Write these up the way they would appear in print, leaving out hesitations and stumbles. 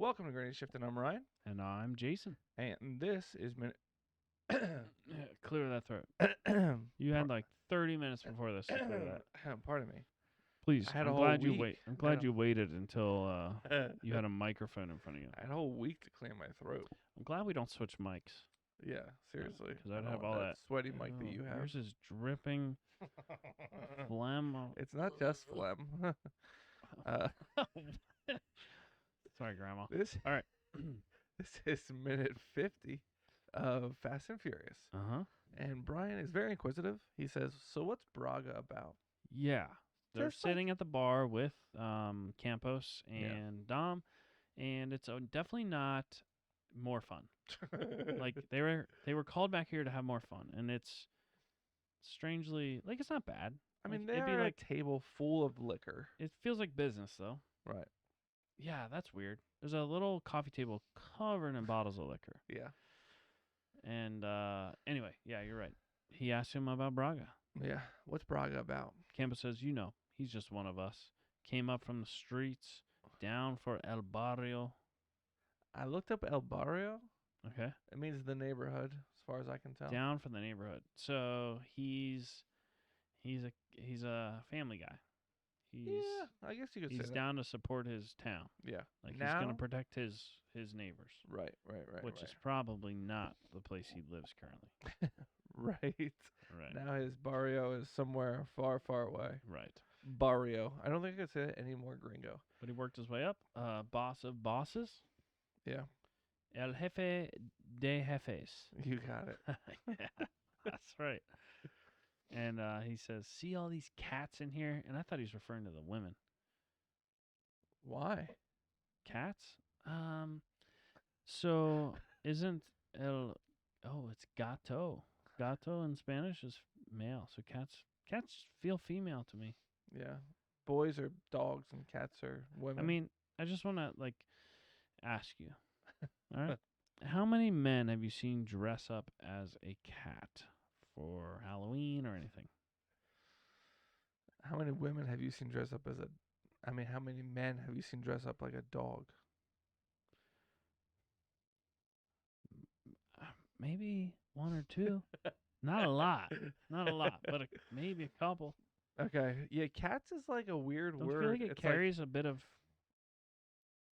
Welcome to Granny Shift, and I'm Ryan. And I'm Jason. And this is minute. Clear that throat. You had like 30 minutes before this to clear that. Pardon me. Please, I had a I'm whole glad you week. wait. I'm glad you waited until you had a microphone in front of you. I had a whole week to clear my throat. I'm glad we don't switch mics. Yeah, seriously. Because I I'd don't have want all that sweaty mic that you have. Yours is dripping phlegm. It's not just phlegm. Sorry, Grandma. All right. This is minute 50 of Fast and Furious. Uh-huh. And Brian is very inquisitive. He says, "So what's Braga about?" Yeah. They're Just sitting at the bar with Campos and Dom, and it's definitely not more fun. Like they were called back here to have more fun, and it's strangely like it's not bad. I mean, like, they it'd be are like a table full of liquor. it feels like business though. Right. Yeah, that's weird. There's a little coffee table covered in bottles of liquor. Yeah. And anyway, yeah, you're right. He asked him about Braga. Yeah. What's Braga about? Campos says, he's just one of us. Came up from the streets, down for El Barrio. I looked up El Barrio. Okay. It means the neighborhood, as far as I can tell. Down from the neighborhood. So he's a family guy. Yeah, I guess you could say he's that. down to support his town. Yeah. Like now, he's gonna protect his neighbors. Right. Which is probably not the place he lives currently. Right. Right. Now his barrio is somewhere far, far away. Right. Barrio. I don't think I could say it any more gringo. But he worked his way up. Boss of bosses. Yeah. El jefe de jefes. You got it. Yeah, that's right. And he says, "See all these cats in here?" And I thought he was referring to the women. Why? Cats? So isn't it's gato. Gato in Spanish is male. So cats feel female to me. Yeah. Boys are dogs and cats are women. I mean, I just want to ask you. All right. How many men have you seen dress up as a cat for Halloween or anything? How many women have you seen dress up as how many men have you seen dress up like a dog? Maybe one or two. Not a lot. Not a lot, but maybe a couple. Okay. Yeah, cats is like a weird Don't word. you feel like it carries a bit of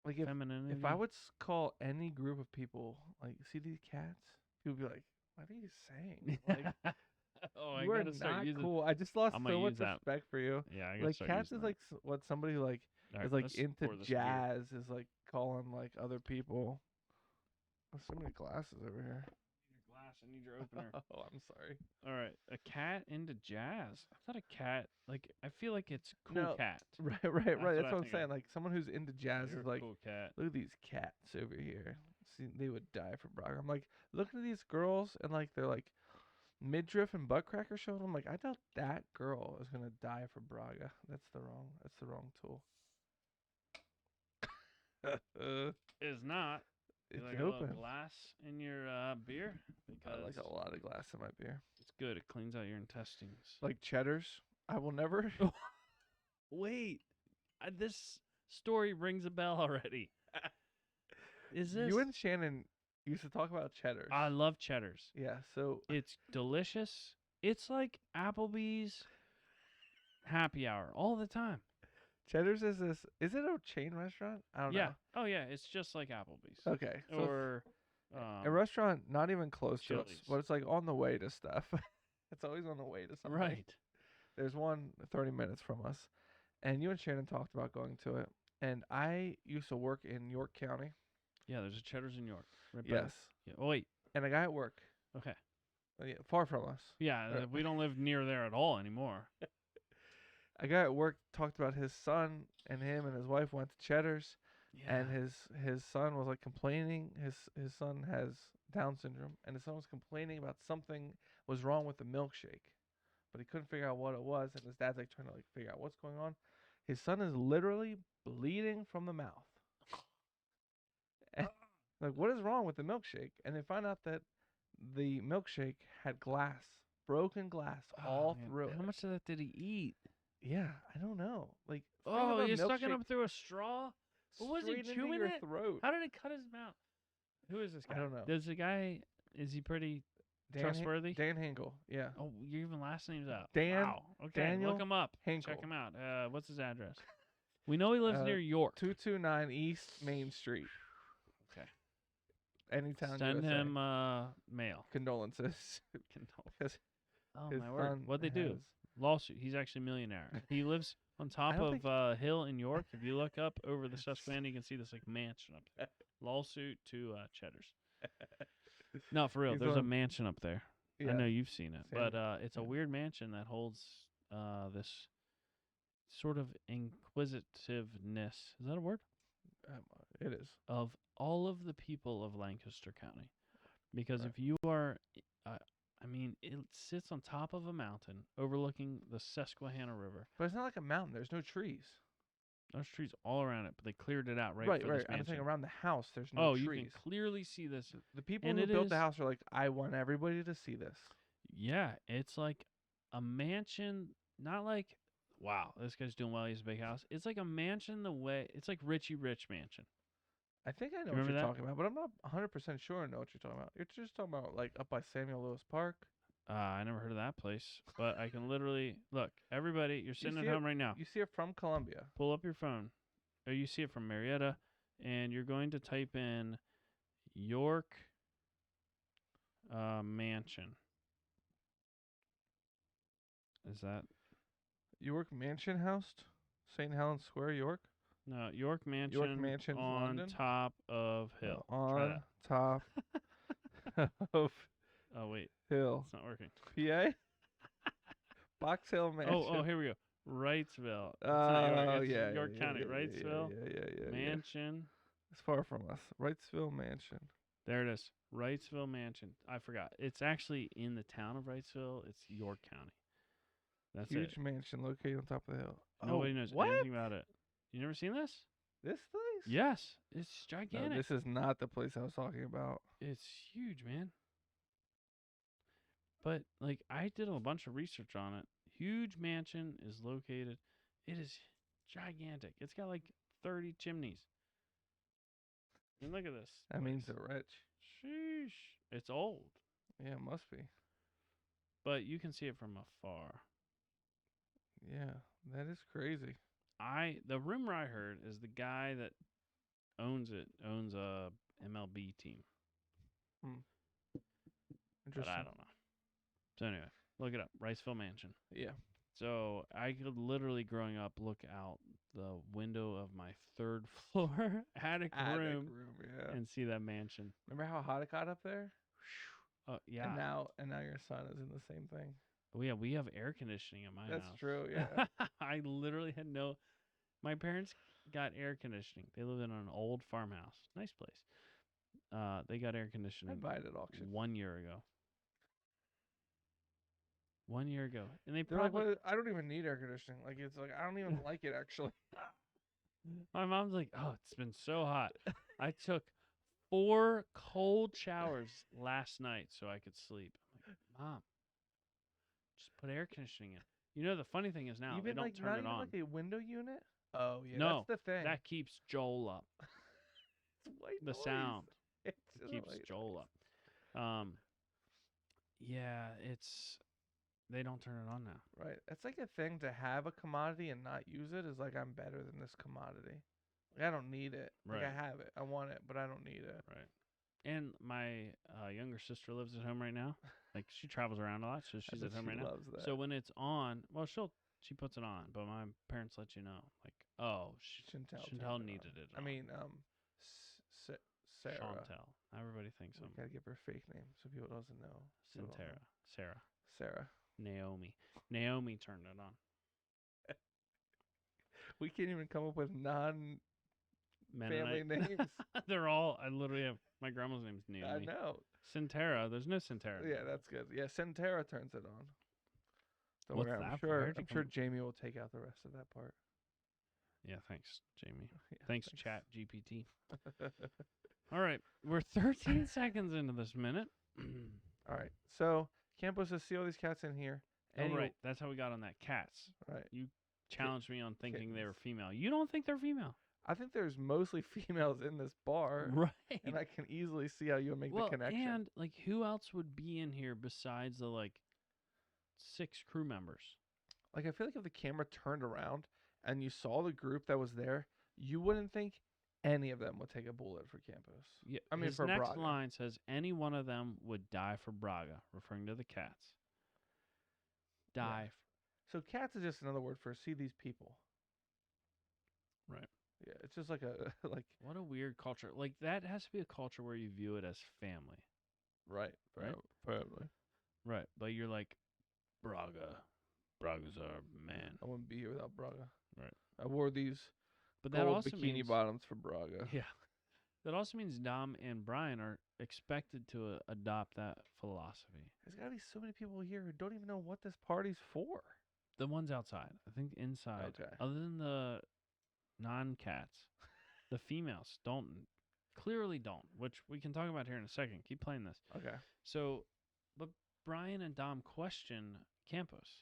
like femininity? If I would call any group of people, like, see these cats, people would be like, what are you saying? Like, you are not cool. I just lost so much respect for you. Yeah, I like cats is like what somebody like right, is like into jazz is like calling like other people. There's so many glasses over here. I need your opener. Oh, I'm sorry. All right, a cat into jazz. I thought a cat I feel like it's cool cat. Right. That's what I'm saying. Like someone who's into jazz is like, cool cat. Look at these cats over here. See, they would die for Braga. I'm like, looking at these girls and like they're like midriff and butt cracker showing. I'm like, I doubt that girl is gonna die for Braga. That's the wrong tool. It's not. It's like open. A glass in your beer? Because I like a lot of glass in my beer. It's good. It cleans out your intestines. Like cheddars. I will never. Wait. This story rings a bell already. Is this? You and Shannon used to talk about cheddars. I love cheddars. Yeah, so. It's delicious. It's like Applebee's happy hour all the time. Cheddar's is it a chain restaurant? I don't know. Oh, yeah. It's just like Applebee's. Okay. So or a restaurant not even close to us, Chili's. but it's like on the way to stuff. It's always on the way to something. Right. There's one 30 minutes from us, and you and Shannon talked about going to it. And I used to work in York County. Yeah, there's a Cheddar's in York. Right yes. Yeah. Oh, wait. And a guy at work. Okay. Yeah, far from us. Yeah, we don't live near there at all anymore. A guy at work talked about his son and him and his wife went to Cheddar's, and his son was like complaining. His son has Down syndrome, and his son was complaining about something was wrong with the milkshake, but he couldn't figure out what it was. And his dad's like trying to like figure out what's going on. His son is literally bleeding from the mouth. Like, what is wrong with the milkshake? And they find out that the milkshake had broken glass all through it. How much of that did he eat? Yeah, I don't know. Like, Oh, you're sucking him through a straw? What was he straight into chewing your it? throat. How did it cut his mouth? Who is this guy? I don't know. Does the guy, is he pretty trustworthy? Dan Hinkle. Yeah. Oh, you're even last name's out. Dan. Wow. Okay, Daniel look him up. Hinkle. Check him out. What's his address? We know he lives near York. 229 East Main Street. Okay. Anytown, Send USA. him mail. Condolences. Condolences. Oh His my word! son What'd they do? has- Lawsuit. He's actually a millionaire. He lives on top don't of a hill in York. If you look up over the Susquehanna, you can see this like mansion up there. Lawsuit to Cheddar's. No, for real. He's There's a on- mansion up there. I Yeah. know you've seen it, Seen but it. it's a Yeah. weird mansion that holds this sort of inquisitiveness. Is that a word? It is. Of all of the people of Lancaster County, because Right. if you are, I mean, it sits on top of a mountain overlooking the Susquehanna River. But it's not like a mountain. There's no trees. There's trees all around it, but they cleared it out Right. for this I'm mansion. saying around the house, there's no Oh, you trees. can clearly see this. The people and who it built the is- house are like, I want everybody to see this. Yeah, it's like a mansion, not like, wow, this guy's doing well, he has a big house. It's like a mansion it's like Richie Rich mansion. I think I know what remember you're that? talking about, but I'm not 100% sure I know what you're talking about. You're just talking about like up by Samuel Lewis Park. I never heard of that place, but I can literally, look, everybody, you're sitting at see it- home right now. You see it from Columbia. Pull up your phone, or you see it from Marietta, and you're going to type in York mansion. Is that York Mansion House, St. Helens Square, York. no York mansion? Mansion, on London? top of hill. Try On that. top of Oh wait, hill. it's not working. PA? Box Hill Mansion. Oh, here we go. Wrightsville. It's Oh, not York, it's yeah. York yeah, County. yeah, Wrightsville Yeah. mansion. It's far from us. Wrightsville Mansion. There it is. Wrightsville mansion. I forgot. It's actually in the town of Wrightsville. It's York County. That's Huge it. mansion located on top of the hill. Nobody knows what? anything about it. You never seen this? This place? Yes, it's No, gigantic. this is not the place I was talking about. It's huge, man. But like, I did a bunch of research on it. Huge mansion is located. It is gigantic. It's got like 30 chimneys. I mean, look at this. That means place. they're rich. Sheesh. It's old, Yeah, it must be. but you can see it from afar. Yeah, that is crazy. The rumor I heard is the guy that owns a MLB team, but Interesting. I don't know. So anyway, look it up. Wrightsville Mansion. Yeah. So I could literally, growing up, look out the window of my third floor attic room yeah. and see that mansion. Remember how hot it got up there? Oh yeah. And now your son is in the same thing. Oh yeah, we have air conditioning at my house. That's true. Yeah. I literally had no. My parents got air conditioning. They lived in an old farmhouse. Nice place. They got air conditioning I'd buy it at auction. 1 year ago. 1 year ago, and they They're like, probably. what? I don't even need air conditioning. Like it's like I don't even like it actually. My mom's like, "Oh, it's been so hot. I took 4 cold showers last night so I could sleep." I'm like, "Mom, just put air conditioning in." You know, the funny thing is now they Even don't like turn not it even on. like a window unit. Oh yeah, No, that's the thing. That keeps Joel up. It's white The noise. sound It's just keeps white Joel up. Yeah, they don't turn it on now. Right. It's like a thing to have a commodity and not use it is like I'm better than this commodity. Like I don't need it. Like Right. I have it. I want it, but I don't need it. Right. And my younger sister lives at home right now. Like she travels around a lot, so I she's bet at home she right now. loves that. So when it's on, well, she puts it on, but my parents let you know, like, oh, Chantel Chantel turned it needed on. it. I mean, Sarah. Chantel. Everybody thinks We I'm gotta give her a fake name so people doesn't know. People don't know. Sarah. Sarah. Naomi. Naomi turned it on. We can't even come up with non-family Mennonite. names. They're all. I literally have my grandma's name's I Naomi. know. Centera. There's no Centera. Yeah, that's good. Yeah, Centera turns it on. Don't What's worry, that I'm for? sure. Where'd you I'm sure come- Jamie will take out the rest of that part. Yeah, thanks, Jamie. Yeah, Thanks, Chat GPT. All right, we're 13 seconds into this minute. All right. So Campos says, see all these cats in here. Oh, Any- right. That's how we got on that. Cats. Right. You challenged me on thinking they were female. You don't think they're female? I think there's mostly females in this bar, Right. and I can easily see how you would make the Well, connection. and like, who else would be in here besides the like 6 crew members? Like, I feel like if the camera turned around and you saw the group that was there, you wouldn't think any of them would take a bullet for Campos. Yeah, I mean, his for next Braga. line says, "Any one of them would die for Braga," referring to the cats. Die. So cats is just another word for see these people. Right. Yeah, it's just like a like What a weird culture. Like, that has to be a culture where you view it as family. right, Right? Probably. Right. But you're like, Braga. Braga's our man. I wouldn't be here without Braga. Right. I wore these But that gold also bikini means bottoms for Braga. Yeah. That also means Dom and Brian are expected to adopt that philosophy. There's gotta be so many people here who don't even know what this party's for. The ones outside. I think inside, Okay. other than the non-cats, the females clearly don't, which we can talk about here in a second. Keep playing this. Okay. So, but Brian and Dom question Campos.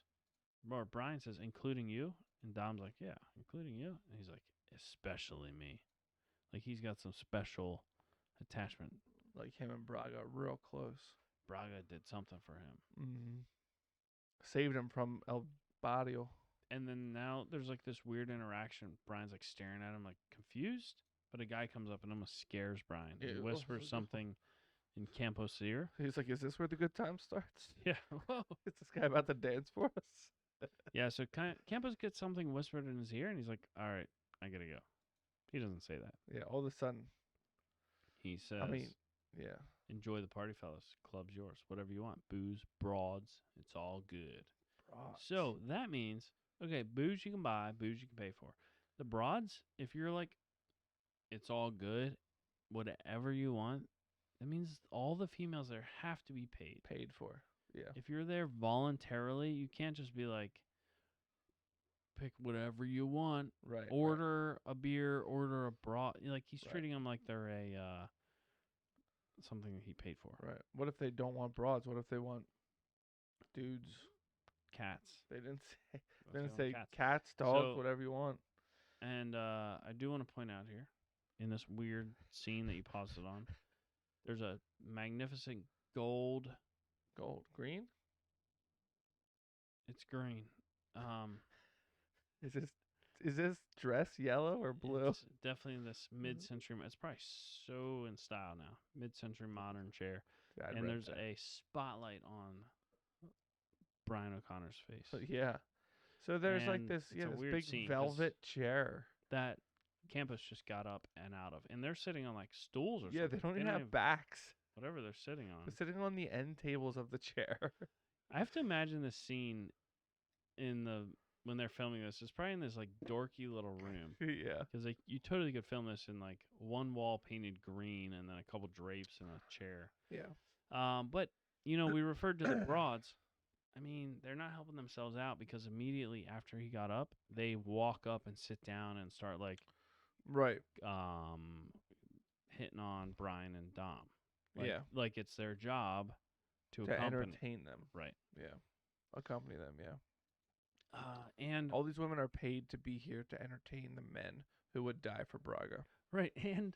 Or Brian says, including you? And Dom's like, yeah, including you? And he's like, especially me. Like, he's got some special attachment. Like him and Braga real close. Braga did something for him. Mm-hmm. Saved him from El Barrio. And then now there's like this weird interaction. Brian's like staring at him, like confused. But a guy comes up and almost scares Brian. He Ew. whispers something in Campos' ear. He's like, "Is this where the good time starts? Yeah. Whoa. Is this guy about to dance for us?" Yeah, so Campos gets something whispered in his ear, and he's like, all right, I got to go. He doesn't say that. Yeah. All of a sudden, He says, yeah. enjoy the party, fellas. Club's yours. Whatever you want. Booze, broads, it's all good. Broads. So that means, okay, booze you can buy, booze you can pay for. The broads, if you're like, it's all good, whatever you want, that means all the females there have to be paid. Paid for. Yeah. If you're there voluntarily, you can't just be like, pick whatever you want. Right. Order a beer, order a broad. Like, he's Right. treating them like they're something that he paid for. Right. What if they don't want broads? What if they want dudes? Cats. They didn't say. What They if didn't they say want cats? cats, dogs, So- whatever you want. And I do want to point out here, in this weird scene that you paused it on, there's a magnificent gold. Gold, green. It's green. Is this dress yellow or blue? It's definitely in this mid-century. It's probably so in style now. Mid-century modern chair. I'd And rent there's that. a spotlight on Brian O'Connor's face. So, yeah. So there's like And this, it's a this weird big scene 'cause velvet chair. That Campos just got up and out of. And they're sitting on like stools or Yeah, something. they don't even have backs. whatever they're sitting on. They're sitting on the end tables of the chair. I have to imagine this scene when they're filming this. It's probably in this like dorky little room. Yeah. Because like you totally could film this in like one wall painted green and then a couple drapes and a chair. Yeah. But we referred to the broads. I mean, they're not helping themselves out because immediately after he got up, they walk up and sit down and start like Right. hitting on Brian and Dom. Yeah. Like it's their job to To accompany. entertain them. Right. Yeah. Accompany them, yeah. And All these women are paid to be here to entertain the men who would die for Braga. right, and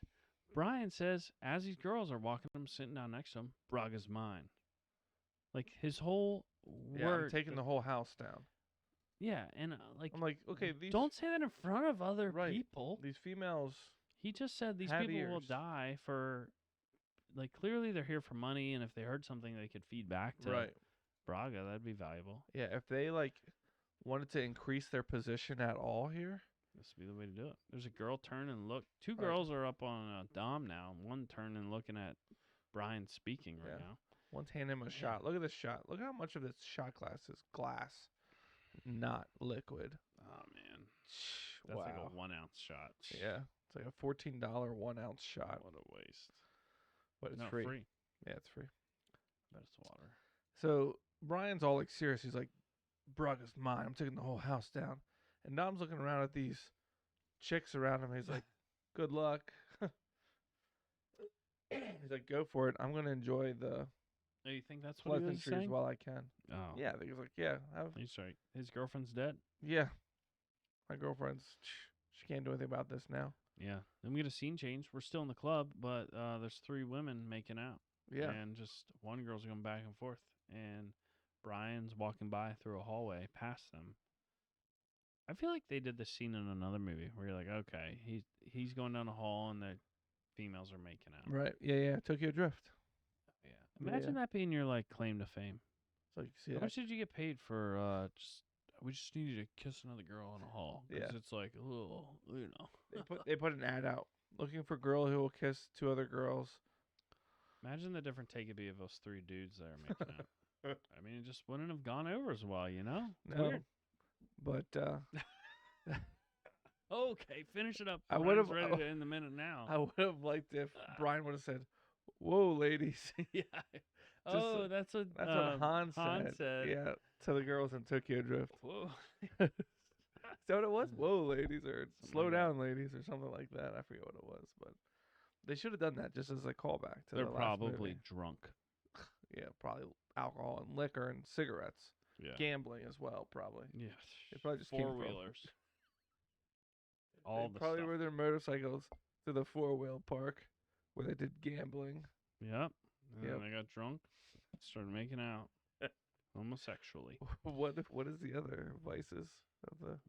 Brian says as these girls are walking him, sitting down next to him, Braga's mine. Like his whole Yeah, I'm word. taking the whole house down. Yeah, and like I'm like, okay, these don't say that in front of other Right. people. these females. He just said these have people will ears. die for, like, clearly they're here for money, and if they heard something they could feed back to Right. Braga, that'd be valuable. Yeah, if they like wanted to increase their position at all here. This would be the way to do it. There's a girl turn and look. Two Right. girls are up on Dom now. One turn and looking at Brian speaking right Yeah. now. One's handing him a shot. Look at this shot. Look how much of this shot glass is glass, not liquid. Oh man, that's Wow. like a 1 ounce shot. Yeah, it's like a $14 1 ounce shot, What a waste. but it's No, free. Yeah, it's free. Bet it's water. So Brian's all like serious. He's like, "Braga's mine. I'm taking the whole house down." And Dom's looking around at these chicks around him. He's like, "Good luck." He's like, "Go for it. I'm gonna enjoy the Oh, you think that's what he was pleasantries saying? while I can." Oh, Yeah, I think he's like, "Yeah, He's right. His girlfriend's dead. yeah." My girlfriend's she can't do anything about this now. Yeah. Then we get a scene change. We're still in the club, but there's 3 women making out. Yeah. And just one girl's going back and forth. And Brian's walking by through a hallway past them. I feel like they did this scene in another movie where you're like, okay, he's going down the hall and the females are making out. Right. Yeah, yeah. Tokyo Drift. Yeah. Imagine that being your like claim to fame. So you see How that? much did you get paid for we just need you to kiss another girl in the hall? Because Yeah. it's like, oh, you know. They put an ad out looking for girl who will kiss 2 other girls. Imagine the different take it'd be of those 3 dudes there making out. I mean, it just wouldn't have gone over as well, you know? It's No. weird. But Okay, finish it up. I Brian's would've- ready to end the minute now. I would have liked if Brian would have said, "Whoa, ladies." Yeah. Oh, that's what Han Han said. said. Yeah, to the girls in Tokyo Drift. Whoa. Is that what it was? Whoa, ladies, or Something slow like that. down, ladies, or something like that. I forget what it was, but they should have done that just as a callback to They're the last probably movie. drunk. Yeah, probably alcohol and liquor and cigarettes, Yeah. gambling as well, probably. Yeah. They probably just came from- 4-wheelers. All They the probably stuff. rode their motorcycles to the 4-wheel park where they did gambling. Yep. And Yep. then they got drunk, started making out homosexually. What is the other vices of the?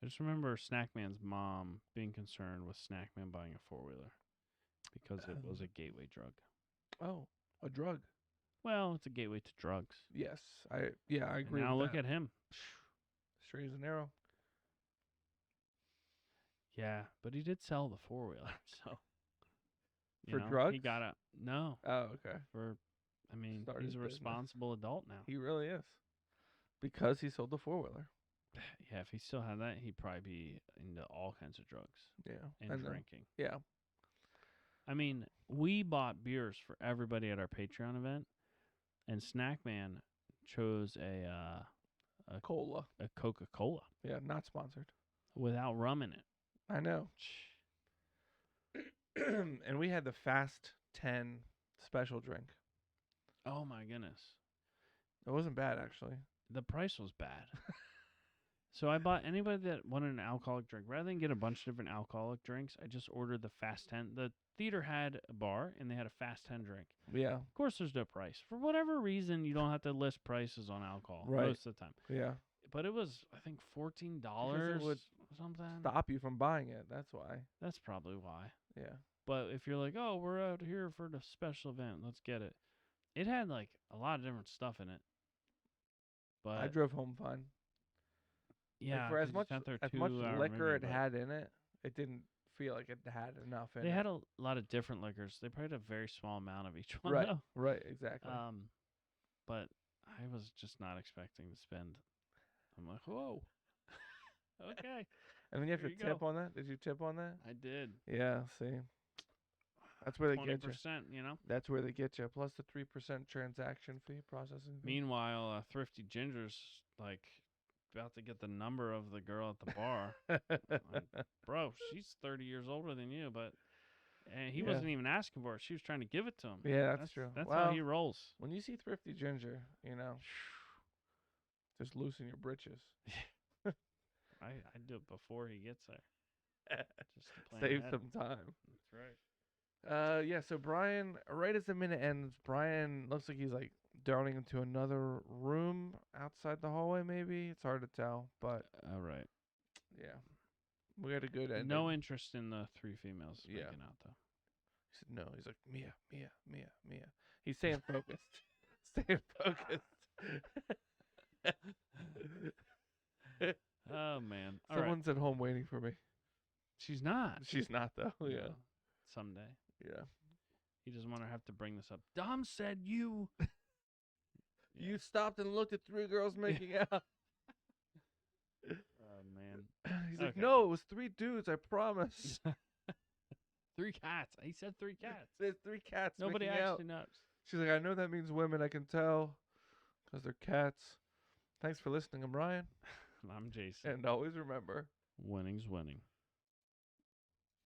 I just remember Snackman's mom being concerned with Snackman buying a 4-wheeler because it was a gateway drug. Oh, a drug. Well, it's a gateway to drugs. Yes, I agree. Now with look that. at him. Straight as an arrow. Yeah, but he did sell the 4-wheeler, so For he drugs? got a no. Oh, okay. I mean, Started he's a business. responsible adult now. He really is. Because he sold the 4-wheeler. Yeah, if he still had that, he'd probably be into all kinds of drugs Yeah. and I know. drinking. Yeah. I mean, we bought beers for everybody at our Patreon event, and Snackman chose a Cola. Coca-Cola Yeah, not sponsored. without rum in it. I know. And we had the Fast 10 special drink. Oh my goodness. It wasn't bad, actually. The price was bad. So I bought anybody that wanted an alcoholic drink. Rather than get a bunch of different alcoholic drinks, I just ordered the Fast 10. The theater had a bar, and they had a Fast 10 drink. Yeah. Of course, there's no price. For whatever reason, you don't have to list prices on alcohol Right. most of the time. Yeah. But it was, I think, $14 would or something. Stop you from buying it. That's why. That's probably why. Yeah. But if you're like, oh, we're out here for the special event, let's get it. It had like a lot of different stuff in it. But I drove home fine. yeah, Like for 'cause you sat there as much 2 hour liquor movie, it but had in it, it didn't feel like it had enough in they it. had a lot of different liquors. They probably had a very small amount of each one. Right. Though. Right. Exactly. But I was just not expecting to spend. I'm like, whoa. Okay. And then you have there to you tip go. on that. Did you tip on that? I did. Yeah. See. That's where they get you. 20%, you know? That's where they get you. Plus the 3% transaction fee, processing fee. Meanwhile, Thrifty Ginger's like about to get the number of the girl at the bar. Bro, she's 30 years older than you, but and he Yeah. wasn't even asking for it. She was trying to give it to him. Yeah, that's true. That's Well, how he rolls. When you see Thrifty Ginger, you know, just loosen your britches. I do it before he gets there. Just to plan Save ahead. some time. That's right. Yeah, so Brian, right as the minute ends, Brian looks like he's like darting into another room outside the hallway, maybe. It's hard to tell, but All right. yeah. We had a good ending. No interest in the 3 females Yeah. making out, though. He said no. He's like, Mia, Mia, Mia, Mia. He's staying focused. Staying focused. Oh, man. All right. Someone's at home waiting for me. She's not. She's not, though. Yeah. No. Someday. Yeah. He doesn't want to have to bring this up. Dom said you. You stopped and looked at 3 girls making out. Oh, man. He's like, Okay. no, it was 3 dudes, I promise. 3 cats. He said 3 cats. There's 3 cats Nobody making out. actually knows. She's like, I know that means women, I can tell, because they're cats. Thanks for listening. I'm Ryan. I'm Jason. And always remember, Winning's winning.